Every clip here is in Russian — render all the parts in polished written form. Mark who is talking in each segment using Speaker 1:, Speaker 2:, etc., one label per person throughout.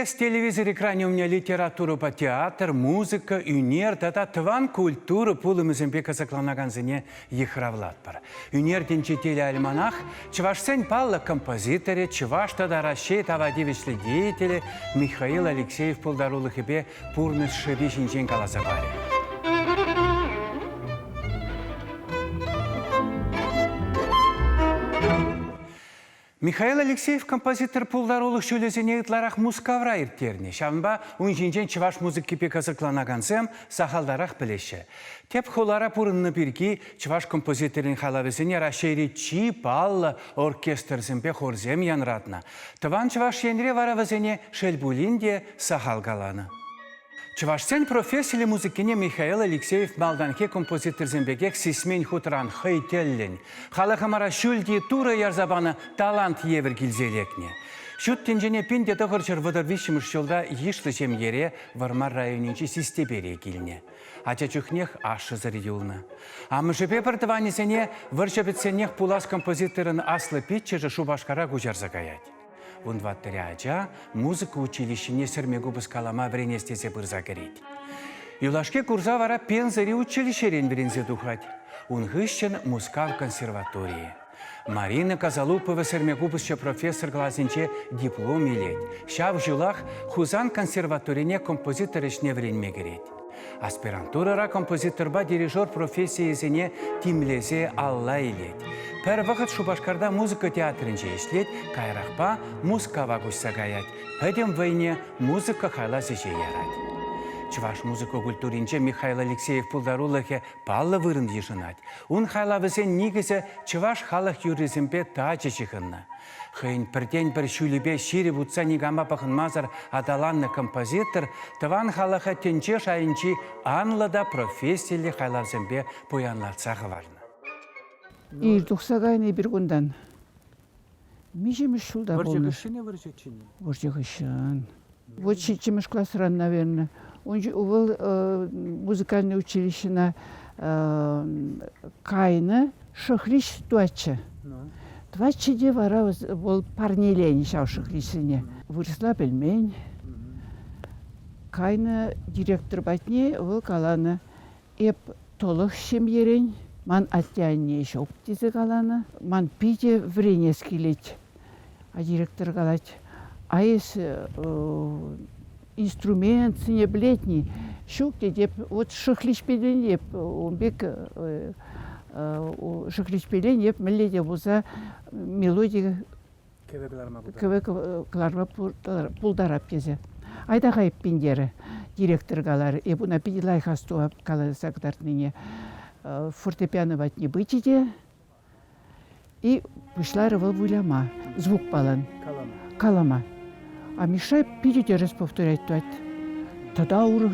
Speaker 1: с телевизор экране у меня литература по театр, музыка, юнер, тата тван культура пулымызымбе казакланаган зене ехравлат бар. Юнер денчетели альманах, чевашсен палла композиторе, чеваш тада расчей тавадивичлі деятели Михаил Алексеев пулдарулых ебе пурныс шеби шинчен калазабаре. Михаил Алексеев композитор пулдарулых шөлезене ытларах мускавра ирттерне. Шавнба унжинжен чеваш музык кипе казыкланагансем сахалдарах білеші. Теп холара пурынны бірге чеваш композиторин халавесене рашейри чи палла оркестр зімпе хорзем янратна. Тыван чеваш енре варавазене шельбулинде сахалгаланы. Чевашсен профессили музыкине Михаил Алексеев малданке композитор зембегек сисмен хутран хейтеллен. Халахамара шульди тура ярзабаны талант евер гильзелекне. Шут тенжене пинде тохырчыр водорвищемыш шолда ешлы жемере Вармар районинчи систебере килне. Ача чухнех ашызыр юлны. Амышепе партыванесене варшапетсенех пулас композиторын аслы питчеже шубашкара гужарзагаять. Вундваттыряча музыка училищене сірмегу быскалама вренестесе бұрза керет. Юлашке курза вара пензари училищерен врензе духать. Унгыщен мускал консерватории. Марина Казалупова сірмегу бысче профессор глазинче диплом илет. Шав жылах хузан консерваторине композитор ішне вренме керет. Аспирантурара композиторба дирижер профессии зене тимлезе алла илет. Пәр вақыт Шубашкарда музыка театрынче ешлет, кайрақпа музыкава гусагаять. Пәдем войне музыка хайла зеже ярать. Чуваш музыка культуринче Михаил Алексеев пулдарулахе палла вырын ешынать. Он хайла візен нигізе чуваш халах юризімпе тачы чехынна. Хейн пірден бір шүлібе шире бұтса нигама пахын мазар адаланны композитор, тыван халаха тенче шайынчи анлада профессиялі хайлавзімбе поянлатсағы варны.
Speaker 2: Ирдухсагайны бір күндан. Межеміз шулда болны.
Speaker 1: Варжығышыне варжықшыне?
Speaker 2: Варжығышын. Вот чечеміз классран, наверное. Он же увыл музыкальное училище Кайны шахриш туачы. Туачы де вара бол парнелень шау шахришыне. Вырысла білмень. Кайны директор батне увыл каланы. Эп толық шемерень. Ман аттянне шоп дизе каланы. Ман пиде вренес келет. А директор калать. А если инструмент не блетний, шукте деп вот шахлишпелен деп он бек шахлишпелен деп мелодия буза мелодия квекларма пулдарап кезе. Айда хайп пиндері директор галары. И буна пиделай хастуа кала сагдартныне фортепиано бат не бычиде. И пышла рывал вуляма. Звук палан. Калама. А Миша пидите раз повторять туат. Тогда урых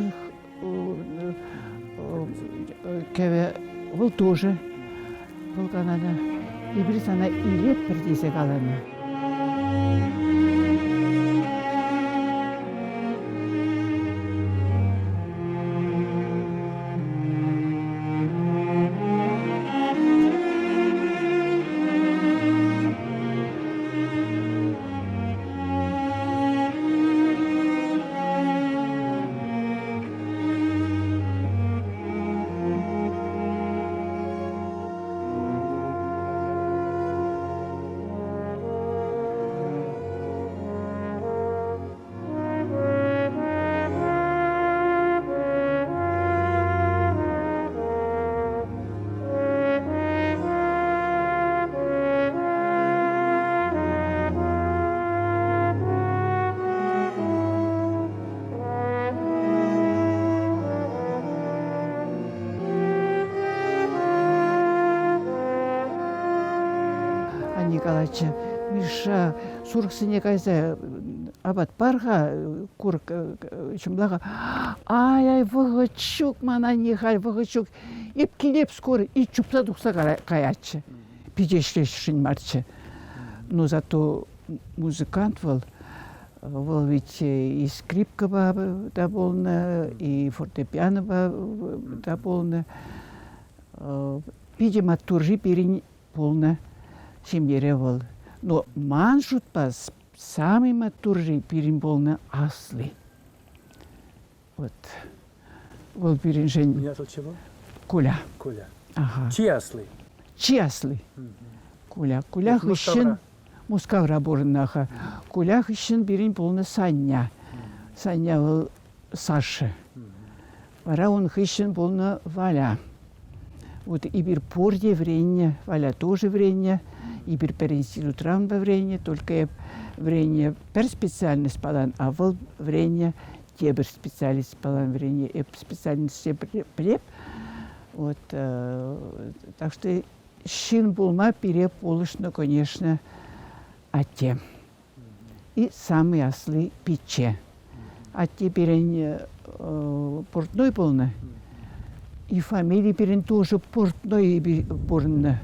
Speaker 2: кеве был тоже был канада. И брис она и лет пердисе галана. Николаевича, Миша, сурксыне кайса абат парға, курк чымлаға, ай, вғычук, мана нехай, вғычук, еп келеп скоро, и чупса дұқса каячы, пидешлешшін марчы. Но зато музыкант был ведь и скрипка да полна, и фортепиано да полна, видимо, туржи перень полна. Семьере был. Но ман шутпас самый матурный пирин болны аслы. Вот. Был пирин жень
Speaker 1: Меня тут чего?
Speaker 2: куля.
Speaker 1: Коля.
Speaker 2: Ага.
Speaker 1: Чьи ослы?
Speaker 2: Чи аслы? Куля. Кулях
Speaker 1: Мускавра.
Speaker 2: ищен. Мускавра борнаха. Кулях ищен пирин болны саня. Саня был Саша. Вара он ищен болны Валя. Вот и бир порде время, Валя тоже время, и бир per институт рамба время, только время per специальность палан, а вол время тебер специальность палан время, специальность преп. Вот, так что щин булма пере полышно, конечно, а те. И самые ослы пече. А теперь портной полно. И фамилия перен тоже портной порно.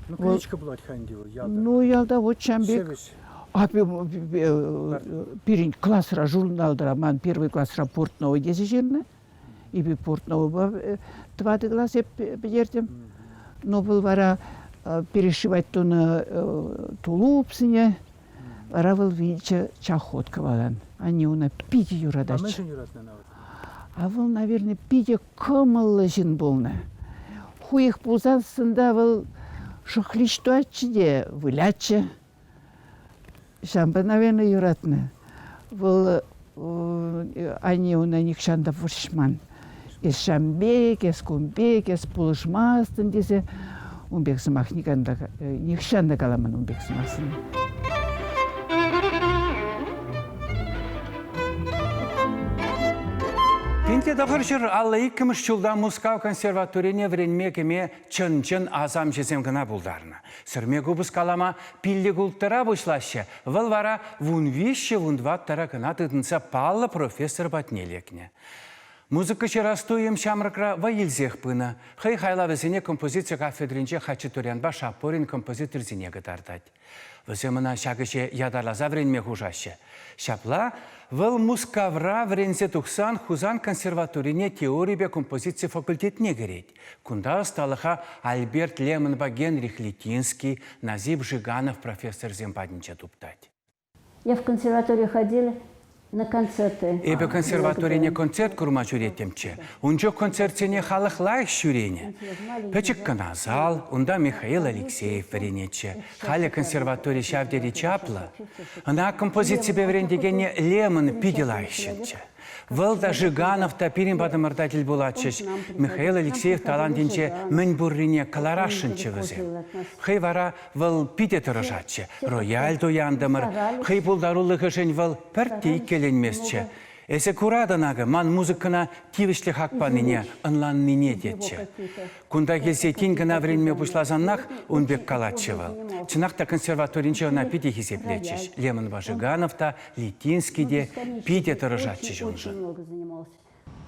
Speaker 1: Ну, кличка была Тхандива, Ялда.
Speaker 2: Ну, Ялда вот Чамбек.
Speaker 1: Севич.
Speaker 2: А перен классра журналда, ман первый классра портного дезижирна. И портного два класса педертем. Но был вара перешивать то на тулупсине. Вара был винча чахотка валан. Они у нас пить юрадач.
Speaker 1: А мы же не раз на навод.
Speaker 2: А вол, наверное, пиде кымыллы жин болны. Хуих пулзансында вол шухлиштуачиде вылячы. Шамба, наверное, юратны. Вол они у них шанда вуршман. Ес шамбек, ес кумбек, ес пулышмастын десе, умбек сымақ них шанда каламан умбек сымасын.
Speaker 1: Пинте дохоршыр алла иккіміш жылда Мускав консерваторине вренме кеме чын-чын азам жезем гына булдарны. Сірме губыз калама пилли гулттара бұшлашы, выл вара вунвище вундваттара гына тыдынса паллы профессор батнелекне. Музыка черастуем шамракра ваилзех пына. Хай хайла везене композиция кафедринче хачатурянба шапорин композитор зине гытартать. Веземына шагыше ядарлаза вренме хужаще. Шапла выл Мускавра врензе тухсан хузан консерваторине теория композиции факультетне гереть. Кунда осталыха Альберт Лемонба, Генрих Литинский, Назиб Жиганов, профессор Зембаднича туптать.
Speaker 3: Я в консерваторию ходила на концерты.
Speaker 1: Эбе консерваторине концерт курма жүретемче. Унчо концертине халық лайх жүрене. Печек каназал, унда Михаил Алексеев веренече. Халя консерватория шавдери чапла. Она композиция беврендегене Лемон пиделайшенче. Вылда Жиганов тапирин бадымырдатель булатчыш. Михаил Алексеев талантинче мен буррине каларашынче візе. Хай вара выл пиде тұрышатче. Рояль дояндымыр. Хай булдарулығы жын выл піртей келенмесче. Эсе кураданағы ман музыкына тивішлі хақпаныне, ынланныне детче. Кунда келсе тин гына вренме бұшлазаннақ унбек калатчы выл. Чынақта консерваторинче она пиде хизеплечеш. Лемон Жиганов-та, Литинский де пиде тұрышатчы жонжы.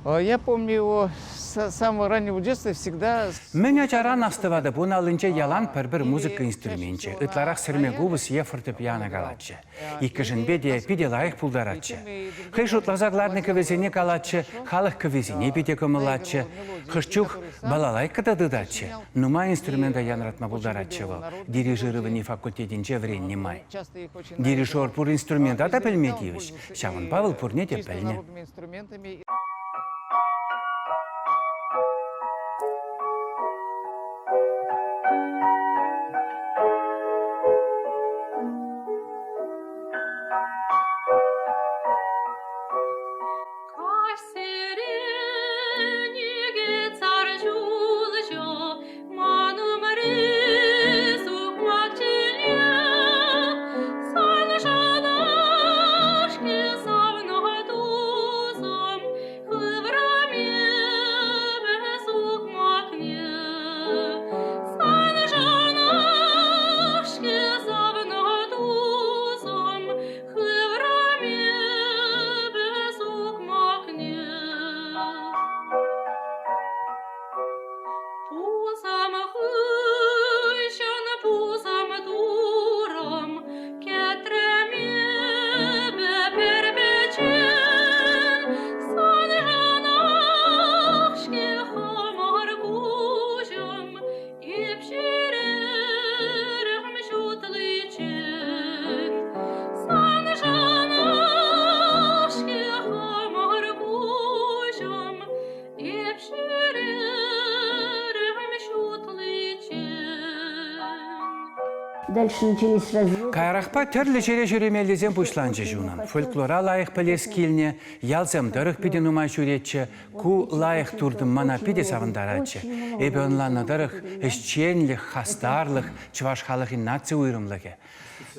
Speaker 4: Я помню его с самого раннего детства всегда.
Speaker 1: Меня чаран astывады бұн алынча ялан пір-бір музыка инструментче. Ытларақ сірме губыс е фортепиано галатчы. Икі жынбе де пиде лайық пулдаратчы. Хыш утлазарларны көвезене калатчы, халық көвезене пиде көмылатчы. Хышчух балалай катадыдатчы. Нума инструмента янратма пулдаратчы был. Дирижирование факультетинче вренне май. Дирижер пур инструмента да пельметивіш. Шавын Павел пурнете пельне.
Speaker 3: Дальше начались разведки.
Speaker 1: Кайрақпа түрлі жере жүремелізен бұшланжы жуынан. Фольклора лайық пілес келіне, ялзам дырық педен умай жүретші, ку лайық турдым мана педе савындаратшы. Эбі онланна дырық, ішченлік, хастарлық, чываш халықын нация уйрымлығы.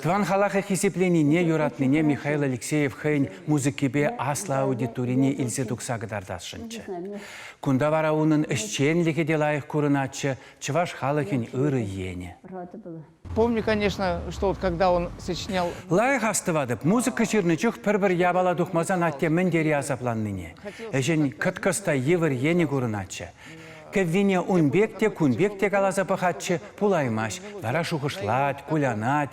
Speaker 1: Тван халақы хисепленіне юратныне Михаил Алексеев хейн музыкебе асла аудиторине илзе дұқсағыдардасшынчы. Кунда вара унын ішченлігі де лайық көрінатшы, чываш халықын ұры ені.
Speaker 3: Рада была.
Speaker 4: Помню, конечно, что вот когда он сочинял...
Speaker 1: Лайық астывадып, музыка жирнычық бір-бір ябала дұқмазан атте міндері азапланныне. Әжен кыткыста евір ені көрінатшы. Кәввене унбекте, кунбекте калаза пахатчы, пулаймаш, вара шухышлать, кулянать.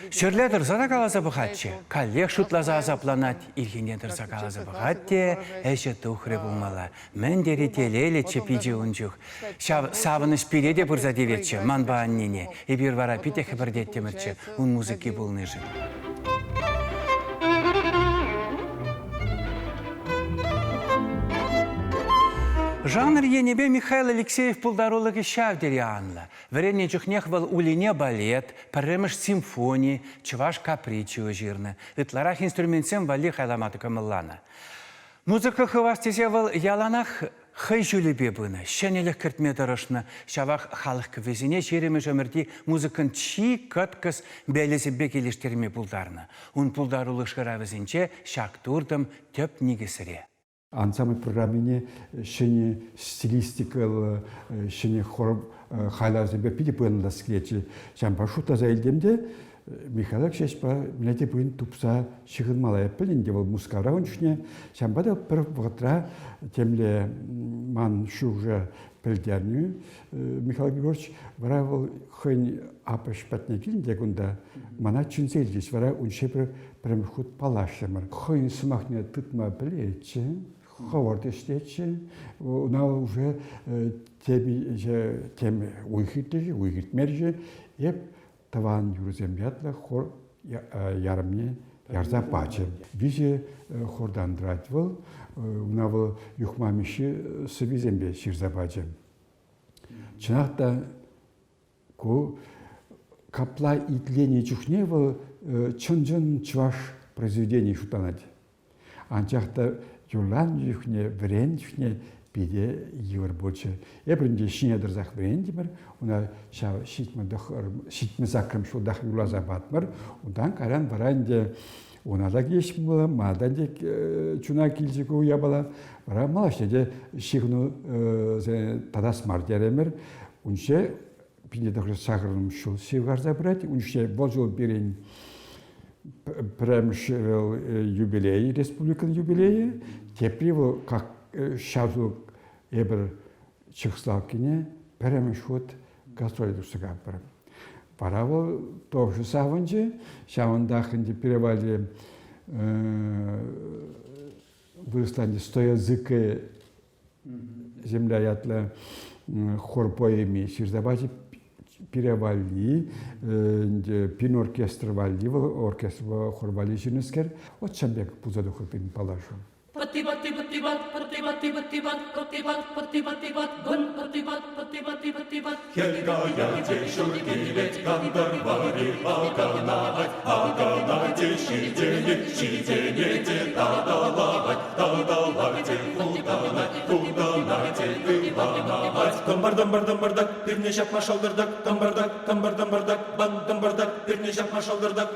Speaker 1: Шөрле дырзада калаза пахатчы, коллег шутлаза азапланать, ирхине дырза калаза пахатте, әші тухры булмала. Мендері телеле чепиджи унчух. Савыныш пиреде бұрза деветчі, манба аннене, ебір вара питехі бірдеттемірчі, ун музыки булныжы. Жанр енебе Михаил Алексеев пулдарулығы шавдері анла. Варенне жүхнех вал улине балет, парремыш симфонии, чываш капричио жирны. Ытларах инструментсем вали хайламаты камыллана. Музыка хывастезе вал яланах хай жүлебе бұны, шенелік кіртме дұрышны, шавақ халық көвезіне жеремі жөмірді музыкын чи кыткыз бәлізібе келештерме пулдарны. Un пулдарулық шыравызынче шактурдым төп негісіре.
Speaker 5: Ансамбль программине шене стилистикал шене хор хайлазыбе пиде пынла скречи шампашута заилдемде Михаил Алексеевич минете пын тупса шыгынмалай пылинде бол мускара ончне шамбада бір ватра темле ман шужа пылдерню Михаил Григорьевич вара бол хын апыш патне килинде гунда мана чунселдис вара унше бір премхут палашымыр хын сымахне тытма плечи хавард истечи, она уже тем уйхитмерже, еп таван юрземятла хор ярмне ярза паче. Виже хордан дратвал, унавал юхмамиши сывизембе ширза паче. Чынақта ку капла итлени чухневал чынжын чваш произведений шутанать. Анчахта Юлан юхне врен юхне биде евр больше. Я пренде шине дырзах врендимер, уна шав шитме закрым шулдах юлаза батмер, удан каран баранде унада кешмила, маданде чуна килжику ябала, бара малашеде шигну тадас мардеремер, унше биде дохры сахарным шул севгарза брать, унше болжул берен премшерил юбилей, республикан юбилеи, теперь его как шазу эбер Чехословакине премшут гастролидусы гаппер. Пора его тоже саванче, шавандаханде перевали выросланде стоязыка земля ятла хорпоеми сирзабази перевали, пин оркестр вали, оркестр хорвали жинескер, от шамбек пузаду хорпин палашу.
Speaker 6: Дамбардак, пирне шапма шалдырдак, дамбардак, дамбардак, бан дамбардак, пирне шапма шалдырдак,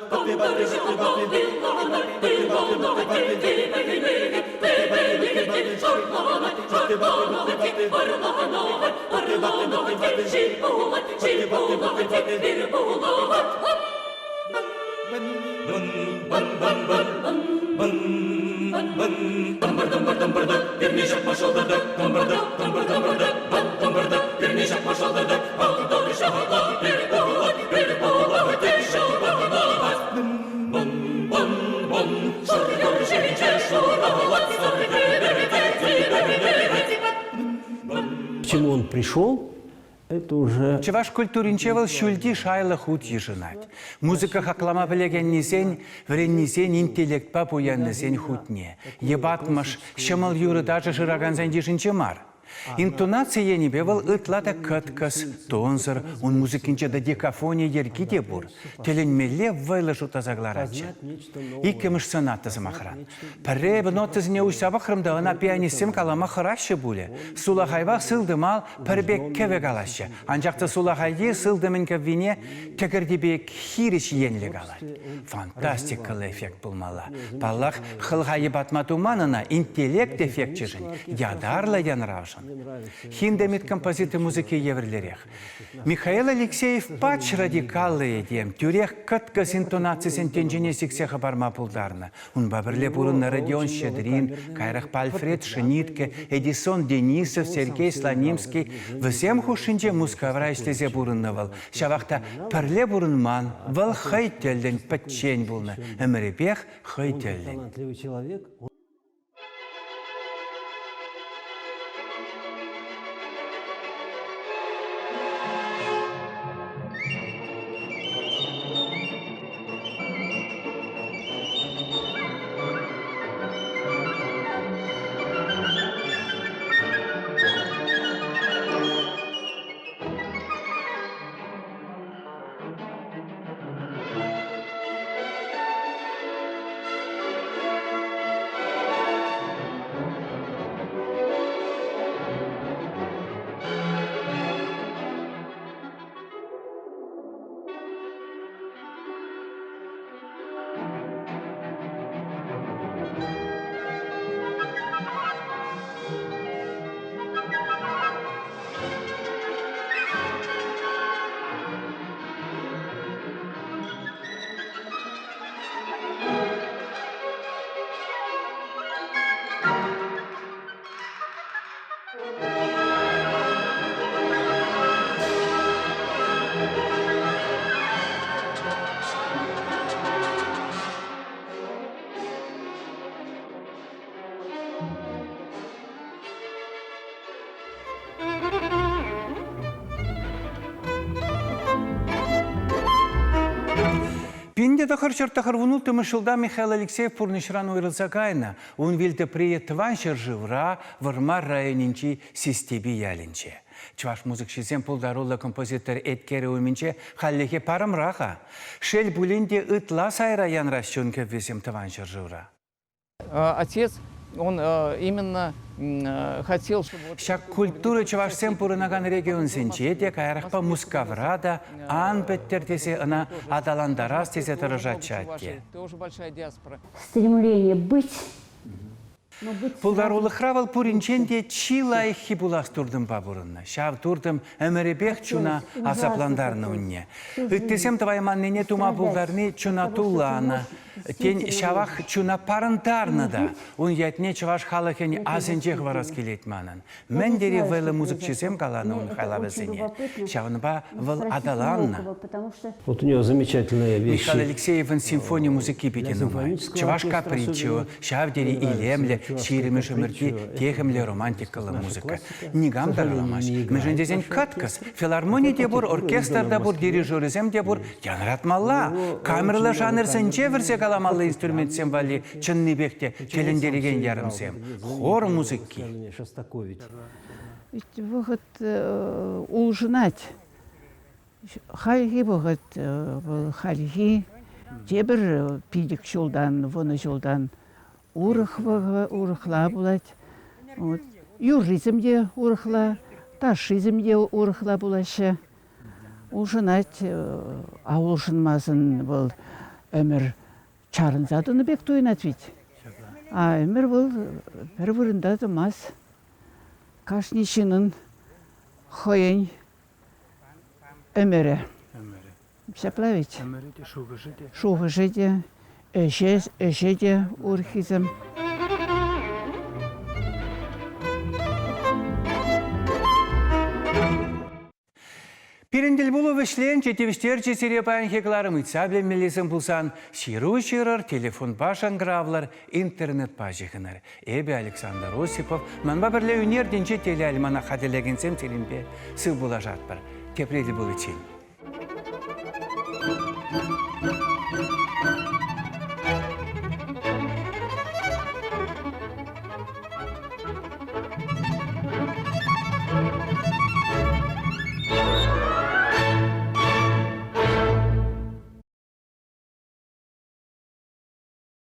Speaker 7: К чему он пришел, это уже...
Speaker 1: Чеваш культуринчевал шульди шайла худ ежинать. Музыка хаклама білеген несен, врен несен интеллектпа пуян несен хутне. Ебатмаш, шамал юры даже жираган зандишинче мар. Интонация енебе был ытлата кыткас, тонзыр, он музыкинче да декафония ерки де бур. Теленмеле вайлы жута загларатча. Иккемыш сонаты замахран. Пірре бінотызіне уйсабақырымда она пианистем калама хырашы буле. Сулахайбақ сылдымал пірбек кеве калашы. Анжақты сулахайде сылдымын кевине текірдебек хириш енлі калат. Фантастикалы эффект булмала. Паллах хылғайы батматуманына интеллект эффект чыжын. Ядарлы янравшын. Хиндемит композиты музыки еврлерех. Михаил Алексеев пач радикаллы едем. Тюрех кыткас интонациясын тенжіне сексеха барма пулдарны. Он бабірле бурынны Родион Щедрин, Кайрах Пальфред Шенитке, Эдисон Денисов, Сергей Слонимский. Всем хушинче мускавра иштезе бурынны вал. Шавақта пірле бурынман вал хайтелден патчен булны. Әміребех хайтелден. Пинде тахар чертахар вунул тымышылда Михаил Алексеев пурнышран уйрылса кайна. Он вилте приет тваншер живра вармар районинчи систеби ялинче. Чваш музык шизем пулдарулла композитор эткері өмінче халлеге парам раха. Шел булинде ытла сайра янра шунке весем тваншер живра.
Speaker 4: Отец, он именно хотел, чтобы...
Speaker 1: Шак культура чавашсем пурынаган регион сенче де кайрахпа мускаврада ан петтертесе ана адаландарас тесе тырыжатчатте.
Speaker 4: Тоже большая диаспора.
Speaker 3: Стремление быть. Но быть
Speaker 1: Пулдарулы хравал пуринченде чилай хибулас турдым бабурынна. Шав турдым әміребек чуна асапландарны унне. Үттесем твайманныне тума пулдарны чуна тулланы. Тен шавах чуна парынтарны да. Он ятне чаваш халахен азенчех варас келетманын. Мен дере вэлы музык чесем каланы он хайлабызыне. Шавынба выл адаланна.
Speaker 7: Вот у него замечательная вещь.
Speaker 1: Михаил Алексеевын симфония музыки битенумай. Чаваш капричо, шав дере илемле, ширемеш өмірде техімле романтикалы музыка. Нигам дараламаш. Межендезен каткас. Филармония де бур, оркестр да бур, дирижерізем де бур. Янратмалла. Камерлы жанр сенче версе каламалы инструментсем вали чынны бекте келендереген ярымсем. Хор музыки.
Speaker 2: Ведь выход ужинать. Хальги выход хальги. Тебір пидик жолдан, воны жолдан. Урыхла булать. Юризмде урыхла, ташизмде урыхла булашы. Ужинать, аулшынмасын был өмір чарынзадыны бек тойнат ведь. А өмір был бір вырында дымас. Кашнишінің хойын өмірі. Шапла ведь. Шуғы жеде. Эшеде урхизм.
Speaker 1: Пирендел булу вишлен, четевістер чесерепайын хекларым итсаблен мелесін пулсан, ширу ширыр, телефон башан гравлар, интернет пажихыныр. Эбе Александр Осипов, манба бірле үнер денче теле алимана хателегенсем телембе сы була жатпыр. Тепрелі бұл için.